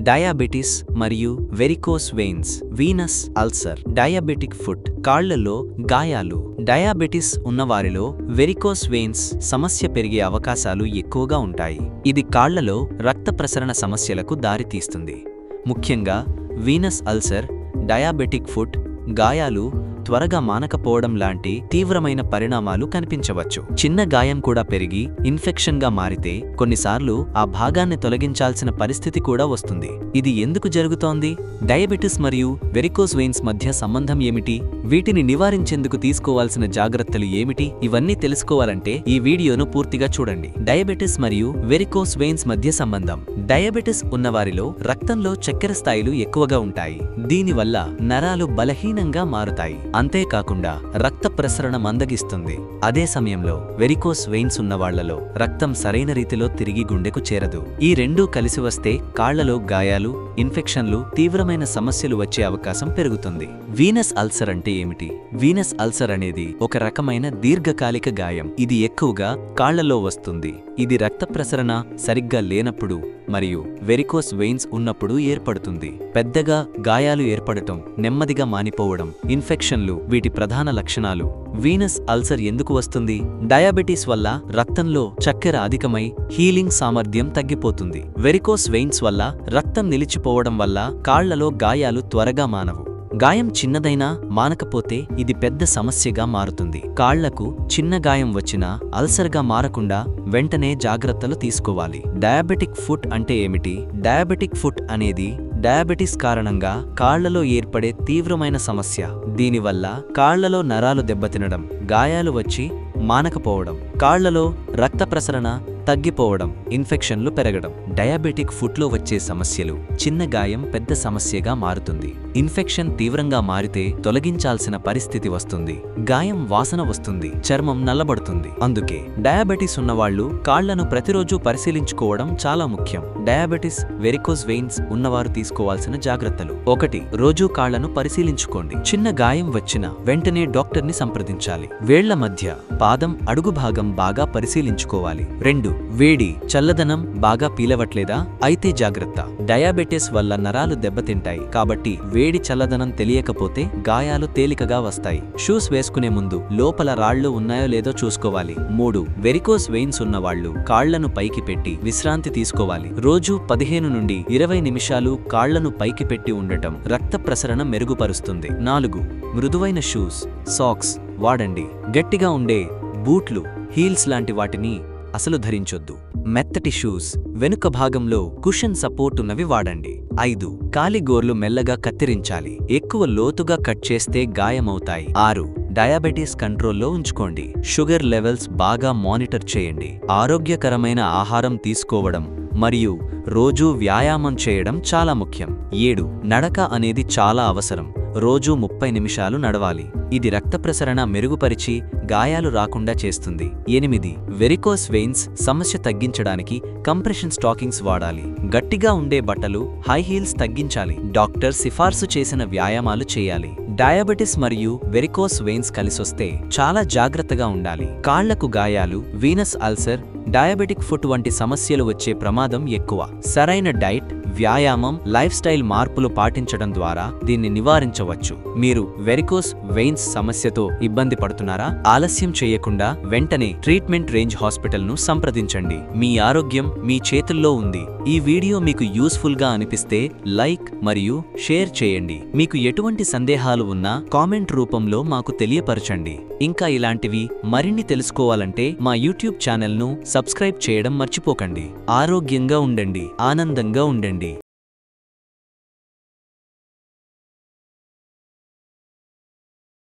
Diabetes మరియు varicose veins, venous ulcer, diabetic foot, కాళ్లలో గాయాలు. డయాబెటిస్ ఉన్నవారిలో వెరికోస్ వెయిన్స్ సమస్య పెరిగే అవకాశాలు ఎక్కువగా ఉంటాయి. ఇది కాళ్లలో రక్త ప్రసరణ సమస్యలకు దారితీస్తుంది. ముఖ్యంగా వీనస్ అల్సర్, డయాబెటిక్ ఫుట్, గాయాలు త్వరగా మానకపోవడం లాంటి తీవ్రమైన పరిణామాలు కనిపించవచ్చు. చిన్న గాయం కూడా పెరిగి ఇన్ఫెక్షన్గా మారితే కొన్నిసార్లు ఆ భాగాన్ని తొలగించాల్సిన పరిస్థితి కూడా వస్తుంది. ఇది ఎందుకు జరుగుతోంది? డయాబెటిస్ మరియు వెరికోస్ వెయిన్స్ మధ్య సంబంధం ఏమిటి? వీటిని నివారించేందుకు తీసుకోవాల్సిన జాగ్రత్తలు ఏమిటి? ఇవన్నీ తెలుసుకోవాలంటే ఈ వీడియోను పూర్తిగా చూడండి. డయాబెటిస్ మరియు వెరికోస్ వెయిన్స్ మధ్య సంబంధం. డయాబెటిస్ ఉన్నవారిలో రక్తంలో చక్కెర స్థాయిలు ఎక్కువగా ఉంటాయి. దీనివల్ల నరాలు బలహీనంగా మారుతాయి. అంతేకాకుండా రక్త ప్రసరణ మందగిస్తుంది. అదే సమయంలో వెరికోస్ వెయిన్స్ ఉన్నవాళ్లలో రక్తం సరైన రీతిలో తిరిగి గుండెకు చేరదు. ఈ రెండూ కలిసి వస్తే కాళ్లలో గాయాలు, ఇన్ఫెక్షన్లు, తీవ్రమైన సమస్యలు వచ్చే అవకాశం పెరుగుతుంది. వీనస్ అల్సర్ అంటే ఏమిటి? వీనస్ అల్సర్ అనేది ఒక రకమైన దీర్ఘకాలిక గాయం. ఇది ఎక్కువగా కాళ్లలో వస్తుంది. ఇది రక్త ప్రసరణ సరిగ్గా లేనప్పుడు మరియు వెరికోస్ వెయిన్స్ ఉన్నప్పుడు ఏర్పడుతుంది. పెద్దగా గాయాలు ఏర్పడటం, నెమ్మదిగా మానిపోవడం, ఇన్ఫెక్షన్లు వీటి ప్రధాన లక్షణాలు. వీనస్ అల్సర్ ఎందుకు వస్తుంది? డయాబెటీస్ వల్ల రక్తంలో చక్కెర అధికమై హీలింగ్ సామర్థ్యం తగ్గిపోతుంది. వెరికోస్ వెయిన్స్ వల్ల రక్తం నిలిచిపోవడం వల్ల కాళ్లలో గాయాలు త్వరగా మానవు. గాయం చిన్నదైనా మానకపోతే ఇది పెద్ద సమస్యగా మారుతుంది. కాళ్లకు చిన్న గాయం వచ్చినా అల్సర్గా మారకుండా వెంటనే జాగ్రత్తలు తీసుకోవాలి. డయాబెటిక్ ఫుట్ అంటే ఏమిటి? డయాబెటిక్ ఫుట్ అనేది డయాబెటిస్ కారణంగా కాళ్లలో ఏర్పడే తీవ్రమైన సమస్య. దీనివల్ల కాళ్లలో నరాలు దెబ్బతినడం, గాయాలు వచ్చి మానకపోవడం, కాళ్లలో రక్త ప్రసరణ తగ్గిపోవడం, ఇన్ఫెక్షన్లు పెరగడం. డయాబెటిక్ ఫుట్లో వచ్చే సమస్యలు. చిన్న గాయం పెద్ద సమస్యగా మారుతుంది. ఇన్ఫెక్షన్ తీవ్రంగా మారితే తొలగించాల్సిన పరిస్థితి వస్తుంది. గాయం వాసన వస్తుంది, చర్మం నల్లబడుతుంది. అందుకే డయాబెటిస్ ఉన్నవాళ్లు కాళ్లను ప్రతిరోజు పరిశీలించుకోవడం చాలా ముఖ్యం. డయాబెటిస్, వెరికోస్ వెయిన్స్ ఉన్నవారు తీసుకోవాల్సిన జాగ్రత్తలు. 1. రోజూ కాళ్లను పరిశీలించుకోండి. చిన్న గాయం వచ్చినా వెంటనే డాక్టర్ని సంప్రదించాలి. వేళ్ల మధ్య, పాదం అడుగు భాగం బాగా పరిశీలించుకోవాలి. 2. వేడి, చల్లదనం బాగా పీలవట్లేదా? అయితే జాగ్రత్త. డయాబెటిస్ వల్ల నరాలు దెబ్బతింటాయి కాబట్టి వేడి చల్లదనం తెలియకపోతే గాయాలు తేలికగా వస్తాయి. షూస్ వేసుకునే ముందు లోపల రాళ్లు ఉన్నాయో లేదో చూసుకోవాలి. 3. వెరికోస్ వెయిన్స్ ఉన్నవాళ్లు కాళ్లను పైకి పెట్టి విశ్రాంతి తీసుకోవాలి. రోజు 15 నుండి 20 నిమిషాలు కాళ్లను పైకి పెట్టి ఉండటం రక్త ప్రసరణ మెరుగుపరుస్తుంది. 4. మృదువైన షూస్, సాక్స్ వాడండి. గట్టిగా ఉండే బూట్లు, హీల్స్ లాంటి వాటిని అసలు ధరించొద్దు. మెత్తటి షూస్, వెనుక భాగంలో కుషన్ సపోర్ట్ ఉన్నవి వాడండి. 5. కాలిగోర్లు మెల్లగా కత్తిరించాలి. ఎక్కువ లోతుగా కట్ చేస్తే గాయమవుతాయి. 6. డయాబెటీస్ కంట్రోల్లో ఉంచుకోండి. షుగర్ లెవెల్స్ బాగా మానిటర్ చేయండి. ఆరోగ్యకరమైన ఆహారం తీసుకోవడం మరియు రోజూ వ్యాయామం చేయడం చాలా ముఖ్యం. 7. నడక అనేది చాలా అవసరం. రోజూ 30 నిమిషాలు నడవాలి. ఇది రక్త ప్రసరణ మెరుగుపరిచి గాయాలు రాకుండా చేస్తుంది. 8. వెరికోస్ వెయిన్స్ సమస్య తగ్గించడానికి కంప్రెషన్ స్టాకింగ్స్ వాడాలి. గట్టిగా ఉండే బట్టలు, హై హీల్స్ తగ్గించాలి. డాక్టర్ సిఫార్సు చేసిన వ్యాయామాలు చేయాలి. డయాబెటిస్ మరియు వెరికోస్ వెయిన్స్ కలిసొస్తే చాలా జాగ్రత్తగా ఉండాలి. కాళ్లకు గాయాలు, వీనస్ అల్సర్, డయాబెటిక్ ఫుట్ వంటి సమస్యలు వచ్చే ప్రమాదం ఎక్కువ. సరైన డైట్, వ్యాయామం, లైఫ్ స్టైల్ మార్పులు పాటించడం ద్వారా దీన్ని నివారించవచ్చు. మీరు వెరికోస్ వెయిన్స్ సమస్యతో ఇబ్బంది పడుతున్నారా? ఆలస్యం చేయకుండా వెంటనే ట్రీట్మెంట్ రేంజ్ హాస్పిటల్ను సంప్రదించండి. మీ ఆరోగ్యం మీ చేతుల్లో ఉంది. ఈ వీడియో మీకు యూస్ఫుల్ గా అనిపిస్తే లైక్ మరియు షేర్ చేయండి. మీకు ఎటువంటి సందేహాలు ఉన్నా కామెంట్ రూపంలో మాకు తెలియపరచండి. ఇంకా ఇలాంటివి మరిన్ని తెలుసుకోవాలంటే మా యూట్యూబ్ ఛానల్ను సబ్స్క్రైబ్ చేయడం మర్చిపోకండి. ఆరోగ్యంగా ఉండండి, ఆనందంగా ఉండండి.